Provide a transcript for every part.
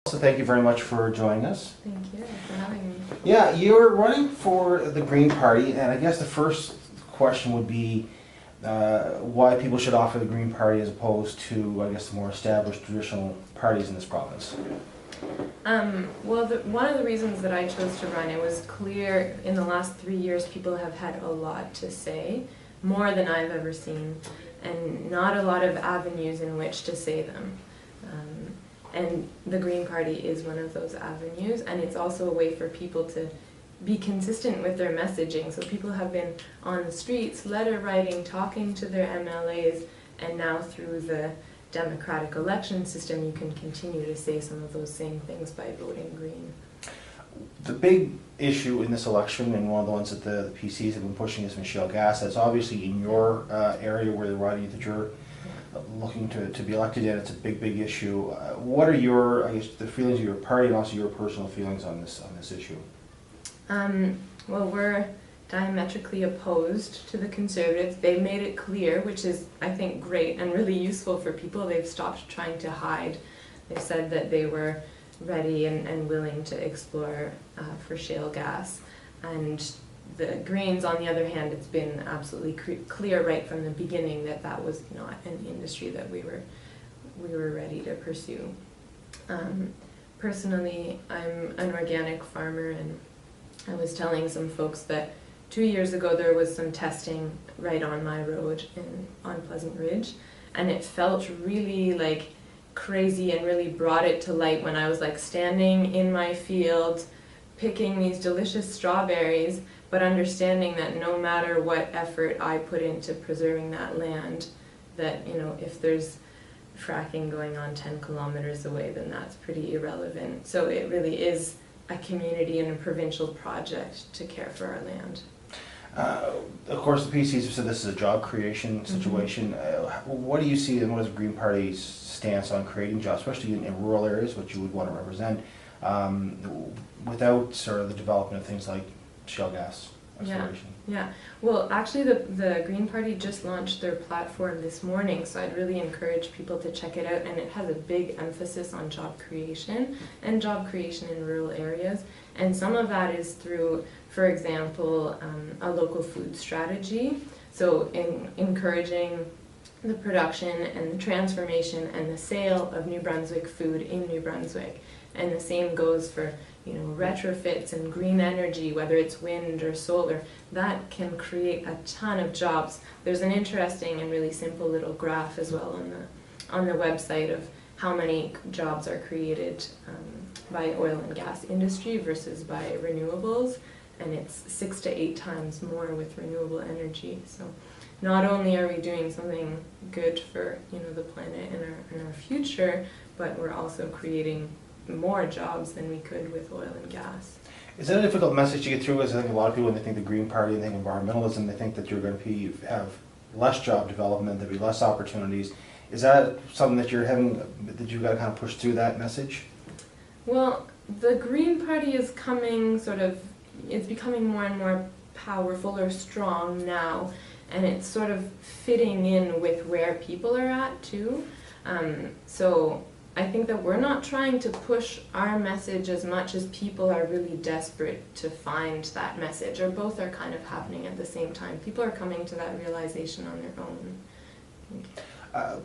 So thank you very much for joining us. Thank you for having me. Yeah, you're running for the Green Party, and I guess the first question would be why people should opt for the Green Party as opposed to, I guess, the more established traditional parties in this province. One of the reasons that I chose to run, it was clear in the last 3 years people have had a lot to say, more than I've ever seen, and not a lot of avenues in which to say them. And the Green Party is one of those avenues, and it's also a way for people to be consistent with their messaging. So people have been on the streets, letter writing, talking to their MLAs, and now through the democratic election system you can continue to say some of those same things by voting Green. The big issue in this election, and one of the ones that the PCs have been pushing, is shale gas. That's obviously in your area where they're riding that you're looking to be elected in. It's a big issue. What are your, I guess, the feelings of your party and also your personal feelings on this issue? Well, we're diametrically opposed to the Conservatives. They've made it clear, which is, I think, great and really useful for people. They've stopped trying to hide. They said that they were ready and willing to explore for shale gas. And the Greens, on the other hand, it's been absolutely clear right from the beginning that that was not an industry that we were ready to pursue. Personally, I'm an organic farmer, and I was telling some folks that 2 years ago there was some testing right on my road on Pleasant Ridge, and it felt really like crazy and really brought it to light when I was like standing in my field picking these delicious strawberries, but understanding that no matter what effort I put into preserving that land, that, you know, if there's fracking going on 10 kilometers away, then that's pretty irrelevant. So it really is a community and a provincial project to care for our land. Of course, the PCs have said this is a job creation situation. What do you see, and what is the Green Party's stance on creating jobs, especially in rural areas, which you would want to represent, without sort of the development of things like shale gas exploration? Yeah. Well, actually, the Green Party just launched their platform this morning, so I'd really encourage people to check it out. And it has a big emphasis on job creation and job creation in rural areas. And some of that is through, for example, a local food strategy. So encouraging the production and the transformation and the sale of New Brunswick food in New Brunswick. And the same goes for, you know, retrofits and green energy, whether it's wind or solar. That can create a ton of jobs. There's an interesting and really simple little graph as well on the website of how many jobs are created by oil and gas industry versus by renewables, and it's 6 to 8 times more with renewable energy. So not only are we doing something good for, you know, the planet and our future, but we're also creating more jobs than we could with oil and gas. Is that a difficult message to get through? As I think a lot of people, when they think the Green Party and think environmentalism, they think that you're going to have less job development, there'll be less opportunities. Is that something that that you've got to kind of push through that message? Well, the Green Party is it's becoming more and more powerful or strong now, and it's sort of fitting in with where people are at too. So I think that we're not trying to push our message as much as people are really desperate to find that message, or both are kind of happening at the same time. People are coming to that realization on their own.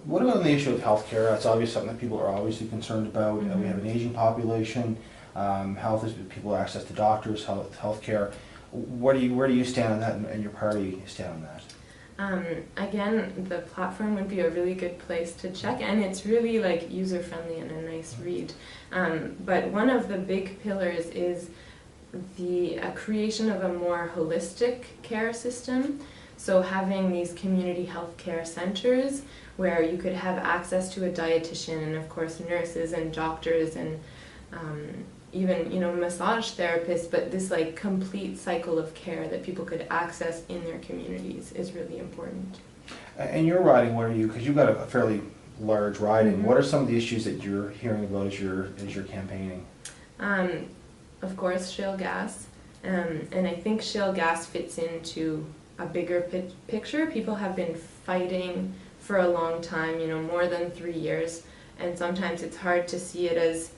What about on the issue of healthcare? That's obviously something that people are obviously concerned about. We have an aging population. Health is people access to doctors, healthcare. Where do you stand on that, and your party stand on that? Again, the platform would be a really good place to check, and it's really like user-friendly and a nice read. But one of the big pillars is the creation of a more holistic care system. So having these community health care centers where you could have access to a dietitian and of course nurses and doctors and even, you know, massage therapists, but this like complete cycle of care that people could access in their communities is really important. And your riding, what are you, because you've got a fairly large riding, what are some of the issues that you're hearing about as you're campaigning? Of course, shale gas, and I think shale gas fits into a bigger picture. People have been fighting for a long time, you know, more than 3 years, and sometimes it's hard to see it as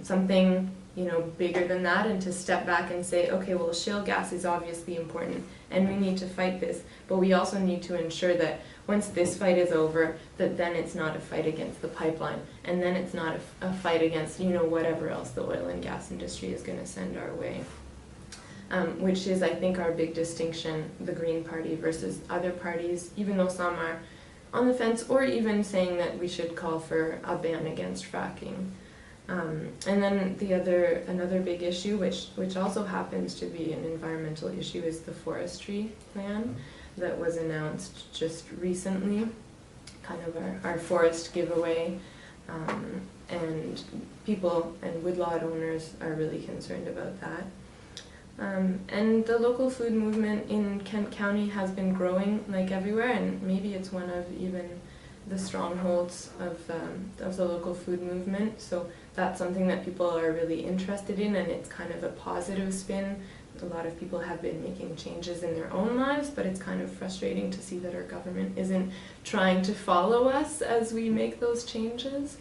something, you know, bigger than that, and to step back and say, okay, well, shale gas is obviously important and we need to fight this, but we also need to ensure that once this fight is over, that then it's not a fight against the pipeline, and then it's not a fight against, you know, whatever else the oil and gas industry is going to send our way. Which is, I think, our big distinction, the Green Party versus other parties, even though some are on the fence, or even saying that we should call for a ban against fracking. And then another big issue, which also happens to be an environmental issue, is the forestry plan that was announced just recently, kind of our forest giveaway, and people and woodlot owners are really concerned about that. And the local food movement in Kent County has been growing like everywhere, and maybe it's one of even the strongholds of the local food movement. So that's something that people are really interested in, and it's kind of a positive spin. A lot of people have been making changes in their own lives, but it's kind of frustrating to see that our government isn't trying to follow us as we make those changes.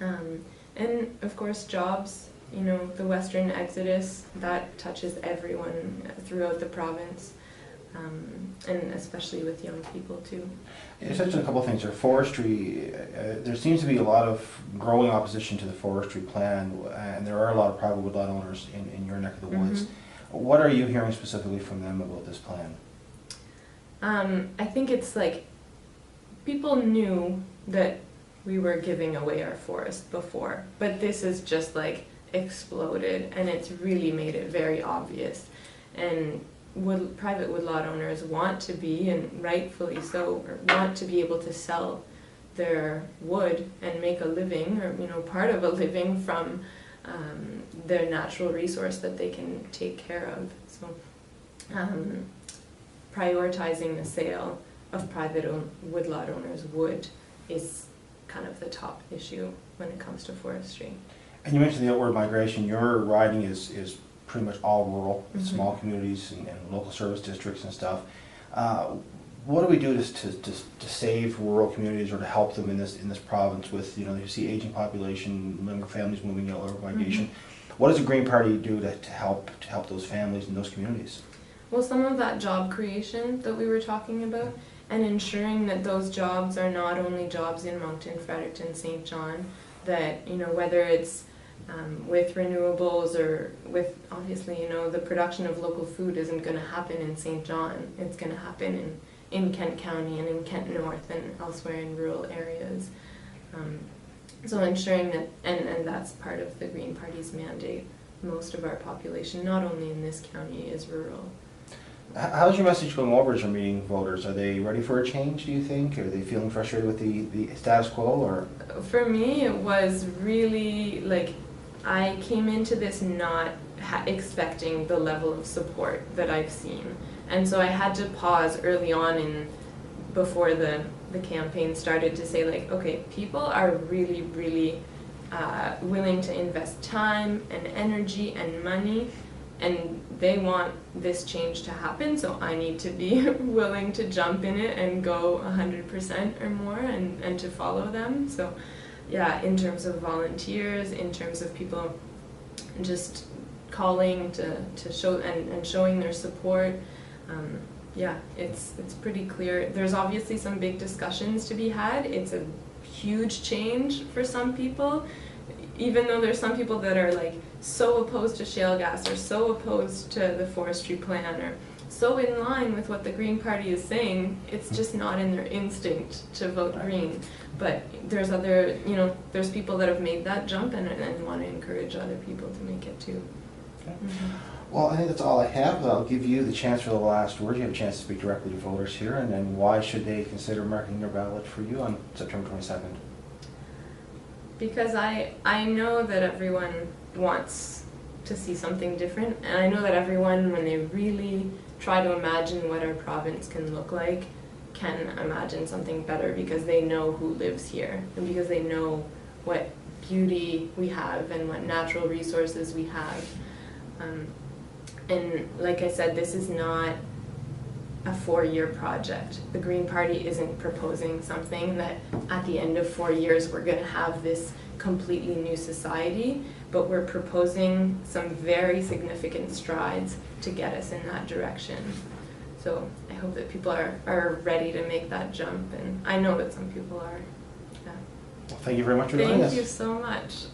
And of course, jobs. You know, the western exodus, that touches everyone throughout the province, and especially with young people too. You touched on a couple of things there. Forestry, there seems to be a lot of growing opposition to the forestry plan, and there are a lot of private woodlot owners in your neck of the woods. What are you hearing specifically from them about this plan? I think it's like, people knew that we were giving away our forest before, but this is just like exploded, and it's really made it very obvious. And private woodlot owners want to be, and rightfully so, want to be able to sell their wood and make a living, or, you know, part of a living from their natural resource that they can take care of. So prioritizing the sale of private woodlot owners' wood is kind of the top issue when it comes to forestry. And you mentioned the outward migration. Your riding is pretty much all rural, small communities and local service districts and stuff. What do we do to save rural communities, or to help them in this province with, you know, you see aging population, younger families moving out, outward migration. What does the Green Party do to help those families and those communities? Well, some of that job creation that we were talking about, and ensuring that those jobs are not only jobs in Moncton, Fredericton, St. John, that, you know, whether it's with renewables or with, obviously, you know, the production of local food isn't going to happen in St. John. It's going to happen in Kent County and in Kent North and elsewhere in rural areas. So ensuring that, and that's part of the Green Party's mandate, most of our population, not only in this county, is rural. How's your message going over as you're meeting voters? Are they ready for a change, do you think? Are they feeling frustrated with the status quo? Or for me, it was really like, I came into this not expecting the level of support that I've seen. And so I had to pause early on before the campaign started to say, like, okay, people are really, really willing to invest time and energy and money, and they want this change to happen, so I need to be willing to jump in it and go 100% or more, and to follow them. So yeah, in terms of volunteers, in terms of people just calling to show and showing their support, yeah, it's pretty clear. There's obviously some big discussions to be had. It's a huge change for some people, even though there's some people that are like so opposed to shale gas, or so opposed to the forestry plan, or so in line with what the Green Party is saying. It's just not in their instinct to vote green. But there's other, you know, there's people that have made that jump and want to encourage other people to make it too. Okay. Well, I think that's all I have. I'll give you the chance for the last word. You have a chance to speak directly to voters here, and then why should they consider marking their ballot for you on September 22nd? Because I know that everyone wants to see something different, and I know that everyone, when they really try to imagine what our province can look like, can imagine something better, because they know who lives here, and because they know what beauty we have and what natural resources we have. And like I said, this is not a 4-year project. The Green Party isn't proposing something that at the end of 4 years we're going to have this completely new society, but we're proposing some very significant strides to get us in that direction. So I hope that people are ready to make that jump, and I know that some people are. Yeah. Well, thank you very much for joining us. Thank you so much.